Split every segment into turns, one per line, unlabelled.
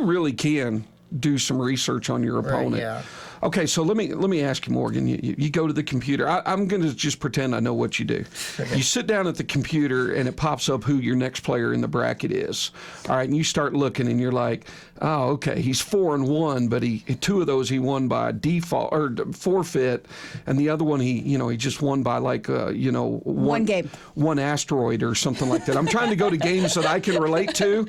you really can do some research on your opponent.
Right, yeah.
Okay, so let me ask you, Morgan. You go to the computer. I'm going to just pretend I know what you do. Okay. You sit down at the computer, and it pops up who your next player in the bracket is. All right, and you start looking, and you're like, oh, okay, he's 4-1, but two of those he won by default or forfeit, and the other one he just won by like one
game,
one asteroid or something like that. I'm trying to go to games that I can relate to.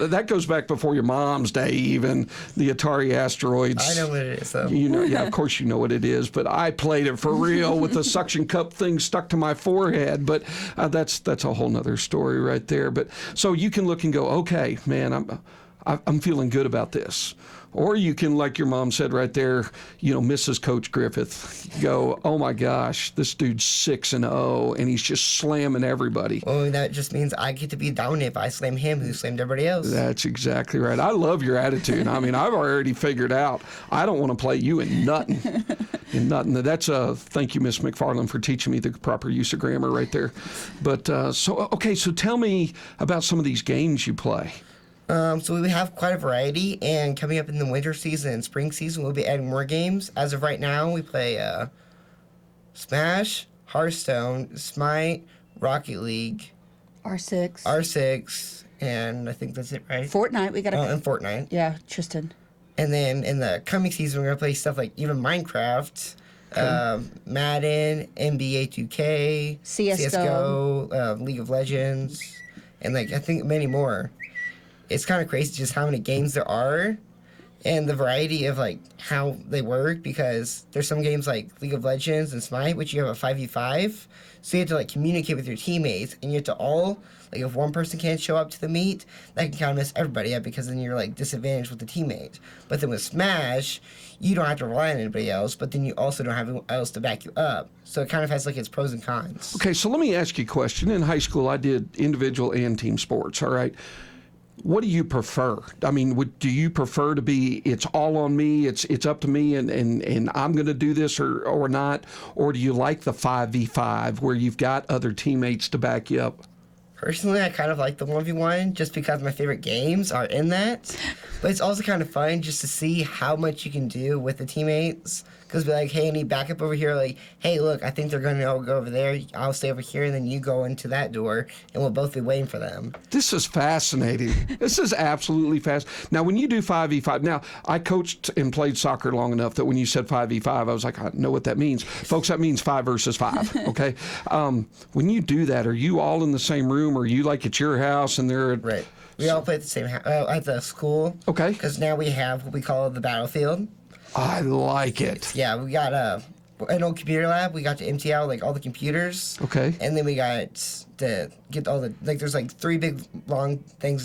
That goes back before your mom's day, even the Atari Asteroids.
I know what it is, though.
Yeah, of course you know what it is, but I played it for real with the suction cup thing stuck to my forehead. But that's a whole nother story right there. But so you can look and go, okay, man, I'm feeling good about this. Or you can, like your mom said right there, Mrs. Coach Griffith, go, oh my gosh, this dude's 6-0, and he's just slamming everybody.
Well, that just means I get to be dominant if I slam him who slammed everybody else.
That's exactly right. I love your attitude. I mean, I've already figured out I don't want to play you in nothing. That's thank you, Miss McFarland, for teaching me the proper use of grammar right there. But so tell me about some of these games you play.
So we have quite a variety, and coming up in the winter season and spring season, we'll be adding more games. As of right now, we play Smash, Hearthstone, Smite, Rocket League, R6, and I think that's it, right?
Fortnite, we got to
and Fortnite.
Yeah, Tristan.
And then in the coming season, we're going to play stuff like even Minecraft, Madden, NBA 2K, CSGO, League of Legends, and I think many more. It's kind of crazy just how many games there are and the variety of how they work, because there's some games like League of Legends and Smite, which you have a 5v5, so you have to communicate with your teammates, and you have to all, if one person can't show up to the meet, that can kind of mess everybody up, because then you're disadvantaged with the teammate. But then with Smash, you don't have to rely on anybody else, but then you also don't have anyone else to back you up. So it kind of has its pros and cons.
Okay, so let me ask you a question. In high school, I did individual and team sports, all right? What do you prefer? I mean, do you prefer to be it's all on me, it's up to me, and I'm going to do this or not? Or do you like the 5v5 where you've got other teammates to back you up?
Personally, I kind of like the 1v1 just because my favorite games are in that. But it's also kind of fun just to see how much you can do with the teammates. Because be like, hey, I need backup over here. Hey, look, I think they're going to go over there. I'll stay over here, and then you go into that door, and we'll both be waiting for them.
This is fascinating. This is absolutely fascinating. Now, when you do 5v5, now, I coached and played soccer long enough that when you said 5v5, I was like, I know what that means. Folks, that means 5 versus 5, okay? When you do that, are you all in the same room, or are you at your house and they're...
Right. We all play at the same at the school.
Okay.
Because now we have what we call the battlefield.
I like it.
Yeah, we got an old computer lab. We got to empty out all the computers.
Okay.
And then we got to get all the there's 3 big long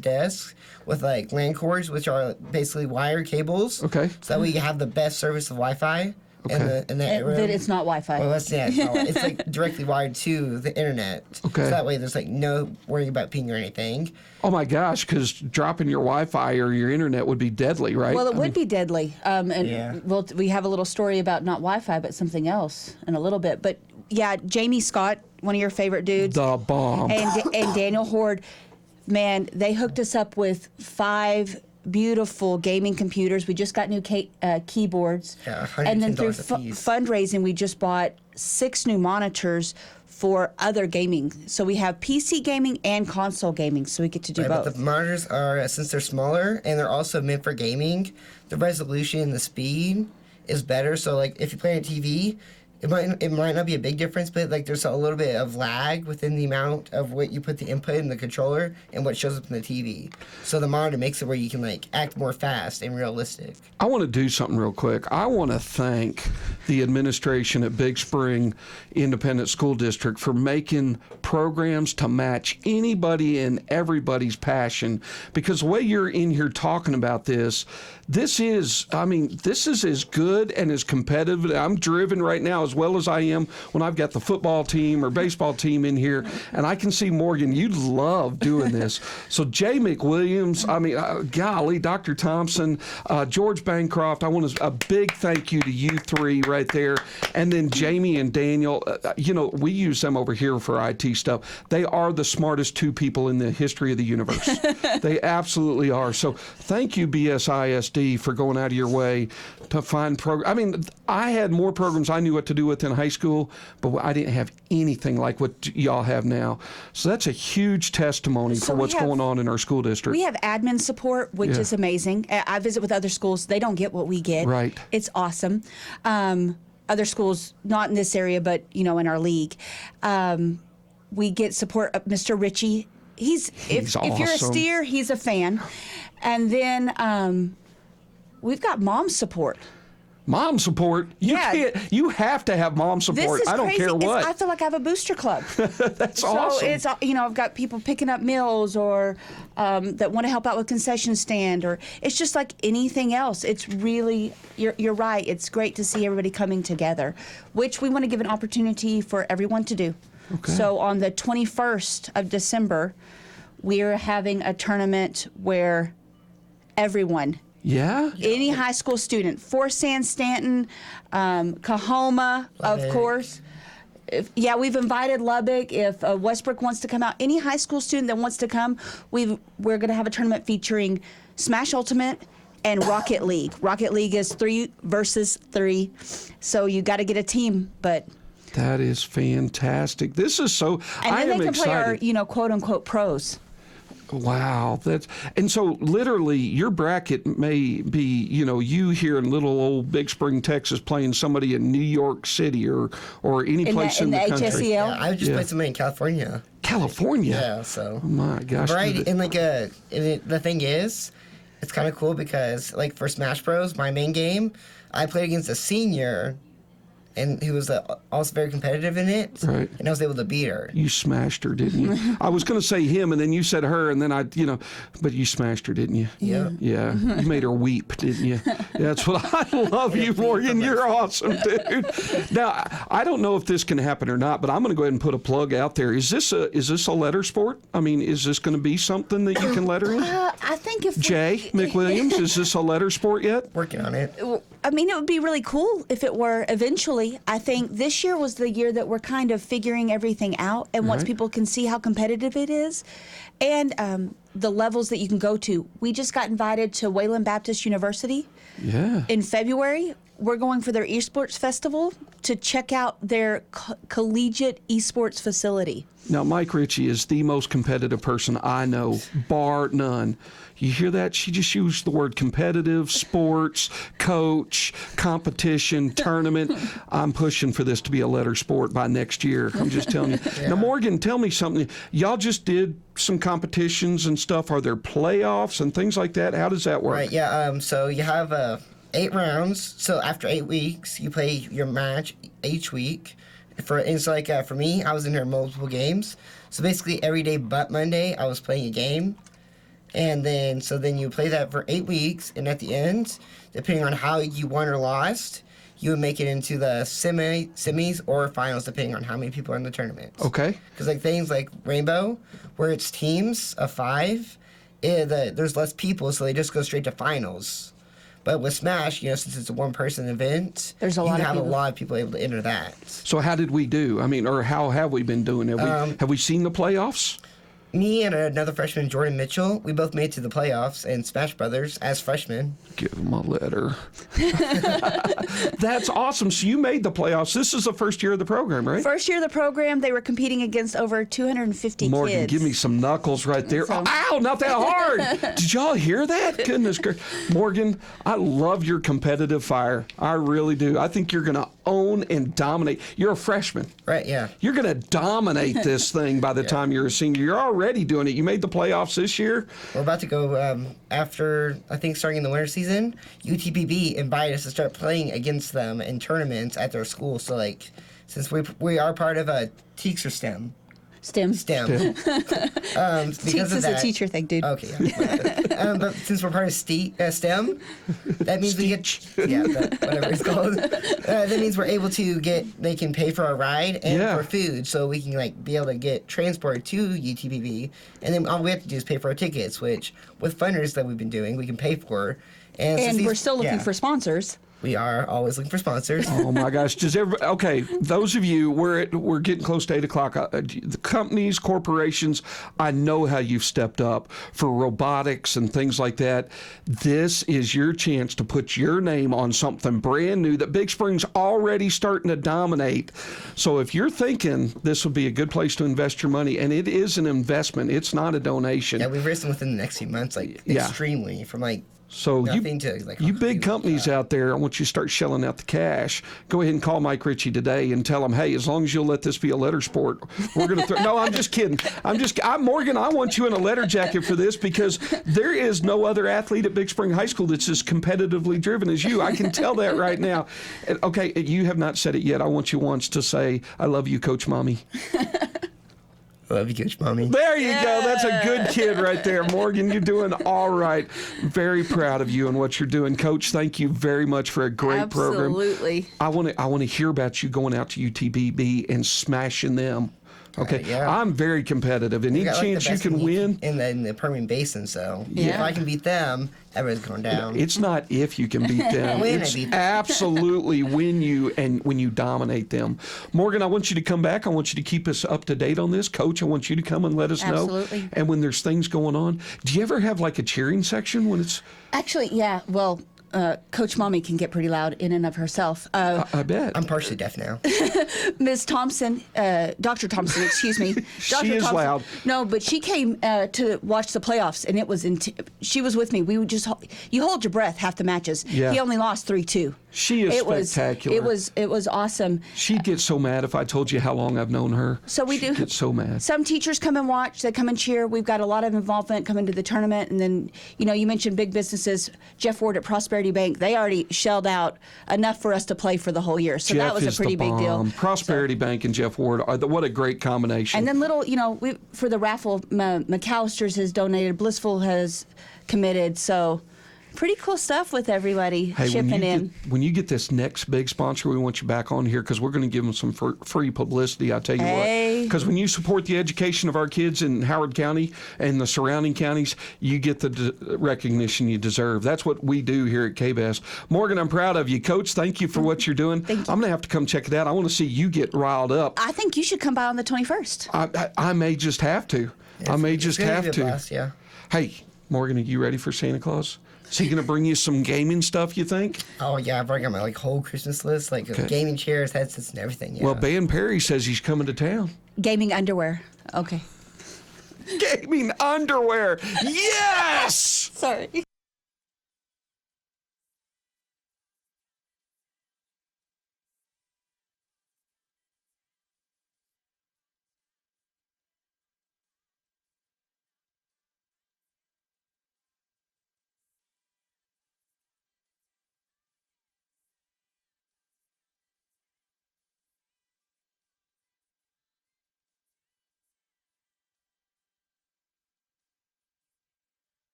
desks with LAN cords, which are basically wire cables.
Okay.
So that way you have the best service of Wi-Fi.
Okay.
In that room.
That it's not Wi-Fi.
Well, it's directly wired to the internet.
Okay. So
that way there's no worrying about ping or anything.
Oh my gosh, because dropping your Wi-Fi or your internet would be deadly, right?
Well, it would be deadly.
Yeah.
We have a little story about not Wi-Fi, but something else in a little bit. But yeah, Jamie Scott, one of your favorite dudes.
The bomb.
And Daniel Horde, man, they hooked us up with 5 beautiful gaming computers. We just got new keyboards.
Yeah,
and then through
$110
fundraising, we just bought 6 new monitors for other gaming. So we have PC gaming and console gaming, so we get to do both.
But the monitors are, since they're smaller and they're also meant for gaming, the resolution and the speed is better. So if you play on TV, it might not be a big difference, but there's a little bit of lag within the amount of what you put the input in the controller and what shows up in the TV. So the monitor makes it where you can act more fast and realistic.
I want to do something real quick. I want to thank the administration at Big Spring Independent School District for making programs to match anybody and everybody's passion, because the way you're in here talking about this is as good and as competitive. I'm driven right now as well as I am when I've got the football team or baseball team in here. And I can see, Morgan, you love doing this. So Jay McWilliams, I mean, golly, Dr. Thompson, George Bancroft, I want a big thank you to you three right there. And then Jamie and Daniel, we use them over here for IT stuff. They are the smartest two people in the history of the universe. They absolutely are. So thank you, BSISD, for going out of your way to find programs. I mean, I had more programs I knew what to do with in high school, but I didn't have anything like what y'all have now. So that's a huge testimony for what's going on in our school district.
We have admin support, which is amazing. I visit with other schools. They don't get what we get.
Right.
It's awesome. Other schools, not in this area, but, in our league. We get support of Mr. Ritchie. If you're a
awesome.
steer, he's a fan. And then we've got mom support.
Mom support? You have to have mom support.
This is
I don't
crazy.
care what.
I feel like I have a booster club.
That's awesome.
So it's, I've got people picking up meals or that want to help out with concession stand, or it's just like anything else. It's really, you're right. It's great to see everybody coming together, which we want to give an opportunity for everyone to do.
Okay.
So on the 21st of December, we're having a tournament where everyone, any high school student, Forest San Stanton, Kahoma, of course. We've invited Lubbock. If Westbrook wants to come out, any high school student that wants to come, we're going to have a tournament featuring Smash Ultimate and Rocket League. Rocket League is 3 versus 3, so you got to get a team, but.
That is fantastic. This is so.
And
I
then
am
they can
excited.
play our, quote unquote pros.
Wow, and so literally your bracket may be, you here in little old Big Spring, Texas, playing somebody in New York City or any place in the country.
HSEL?
Yeah, I just played somebody in California.
California.
Yeah, so.
Oh my gosh.
Right, and the thing is, it's kind of cool because for Smash Bros, my main game, I played against a senior. And who was also very competitive in it.
Right.
And I was able to beat her.
You smashed her, didn't you? I was going to say him, and then you said her, and then but you smashed her, didn't you?
Yeah.
Yeah. You made her weep, didn't you? That's what I love you, Morgan. You're awesome, dude. Now, I don't know if this can happen or not, but I'm going to go ahead and put a plug out there. Is this a letter sport? I mean, is this going to be something that you can letter in?
I think if
Jay McWilliams, is this a letter sport yet?
Working on it.
I mean, it would be really cool if it were eventually. I think this year was the year that we're kind of figuring everything out, and once people can see how competitive it is, and the levels that you can go to. We just got invited to Wayland Baptist University.
Yeah.
In February. We're going for their esports festival to check out their collegiate esports facility.
Now, Mike Ritchie is the most competitive person I know, bar none. You hear that? She just used the word competitive, sports, coach, competition, tournament. I'm pushing for this to be a letter sport by next year. I'm just telling you. Now, Morgan, tell me something. Y'all just did some competitions and stuff. Are there playoffs and things like that? How does that work?
Right, yeah. So you have 8 rounds. So after 8 weeks, you play your match each week. For me, I was in here multiple games. So basically every day but Monday, I was playing a game. And then you play that for 8 weeks, and at the end, depending on how you won or lost, you would make it into the semis or finals, depending on how many people are in the tournament.
Okay.
Because things like Rainbow, where it's teams of 5, there's less people, so they just go straight to finals. But with Smash, since it's a one-person event,
There's a
you
lot of
have
people.
a lot of people able to enter that.
So how did we do? I mean, or how have we been doing? Have we seen the playoffs?
Me and another freshman, Jordan Mitchell, we both made it to the playoffs in Smash Brothers as freshmen.
Give him a letter. That's awesome. So you made the playoffs. This is the first year of the program, right?
First year of the program, they were competing against over 250
Morgan,
kids.
give me some knuckles right there.
So-
Ow, not that hard. Did y'all hear that? Goodness gracious. Morgan, I love your competitive fire. I really do. I think you're going to own and dominate. You're a freshman.
Right, yeah.
You're going to dominate this thing by the time you're a senior. You're already doing it. You made the playoffs this year.
We're about to go after, I think, starting the winter season. UTPB invited us to start playing against them in tournaments at their school. So, since we are part of a Teacher STEM,
STEM.
Because
This
of
is a
that.
teacher thing, dude.
Okay, yeah. But since we're part of STEM, that means we get whatever it's called. That means we're able to they can pay for our ride and for food, so we can like be able to get transport to UTPB, and then all we have to do is pay for our tickets, which with funders that we've been doing, we can pay for.
And we're still looking for sponsors.
We are always looking for sponsors.
Oh my gosh! Okay, those of you, we're getting close to 8 o'clock. The companies, corporations, I know how you've stepped up for robotics and things like that. This is your chance to put your name on something brand new that Big Spring's already starting to dominate. So if you're thinking this would be a good place to invest your money, and it is an investment, it's not a donation.
Yeah, we've risen within the next few months, extremely, from
So you big companies out there, I want you to start shelling out the cash. Go ahead and call Mike Ritchie today and tell him, hey, as long as you'll let this be a letter sport, we're going to throw. No, I'm just kidding. Morgan, I want you in a letter jacket for this because there is no other athlete at Big Spring High School that's as competitively driven as you. I can tell that right now. Okay, you have not said it yet. I want you once to say, I love you, Coach Mommy.
I love you, Coach Mommy.
There you go. That's a good kid right there. Morgan, you're doing all right. Very proud of you and what you're doing. Coach, thank you very much for a great program.
Absolutely.
I want to hear about you going out to UTPB and smashing them. Okay, I'm very competitive. Any chance you can win
in the Permian Basin? So if I can beat them, everybody's going down.
It's not if you can beat them. It's absolutely when you dominate them. Morgan, I want you to come back. I want you to keep us up to date on this. Coach, I want you to come and let us know.
Absolutely.
And when there's things going on, do you ever have like a cheering section when it's?
Actually, yeah. Well. Coach Mommy can get pretty loud in and of herself.
I bet.
I'm partially deaf now.
Ms. Thompson, Dr. Thompson, excuse me.
She
Dr.
is
Thompson,
loud.
No, but she came to watch the playoffs, and it was she was with me. We would you hold your breath half the matches.
Yeah.
He only lost 3-2.
She is spectacular.
It was awesome.
She'd get so mad if I told you how long I've known her.
So we
She'd get so mad.
Some teachers come and watch. They come and cheer. We've got a lot of involvement coming to the tournament. And then, you mentioned big businesses. Jeff Ward at Prosperity Bank, they already shelled out enough for us to play for the whole year. So
Jeff
that was a pretty big deal.
Prosperity Bank and Jeff Ward, what a great combination.
And then for the raffle, McAllister's has donated. Blissful has committed. So pretty cool stuff with everybody chipping in.
When you get this next big sponsor, we want you back on here because we're going to give them some free publicity. I tell you what, because when you support the education of our kids in Howard County and the surrounding counties, you get the recognition you deserve. That's what we do here at KBS. Morgan, I'm proud of you. Coach, thank you for what you're doing.
Thank you.
I'm going to have to come check it out. I want to see you get riled up.
I think you should come by on the 21st.
I may just have to. I may just have to.
Blast, yeah.
Hey, Morgan, are you ready for Santa Claus? Is he going to bring you some gaming stuff, you think?
Oh, yeah. I've already got my whole Christmas list, gaming chairs, headsets, and everything. Yeah.
Well, Ben Perry says he's coming to town.
Gaming underwear. Okay.
Gaming underwear. Yes!
Sorry.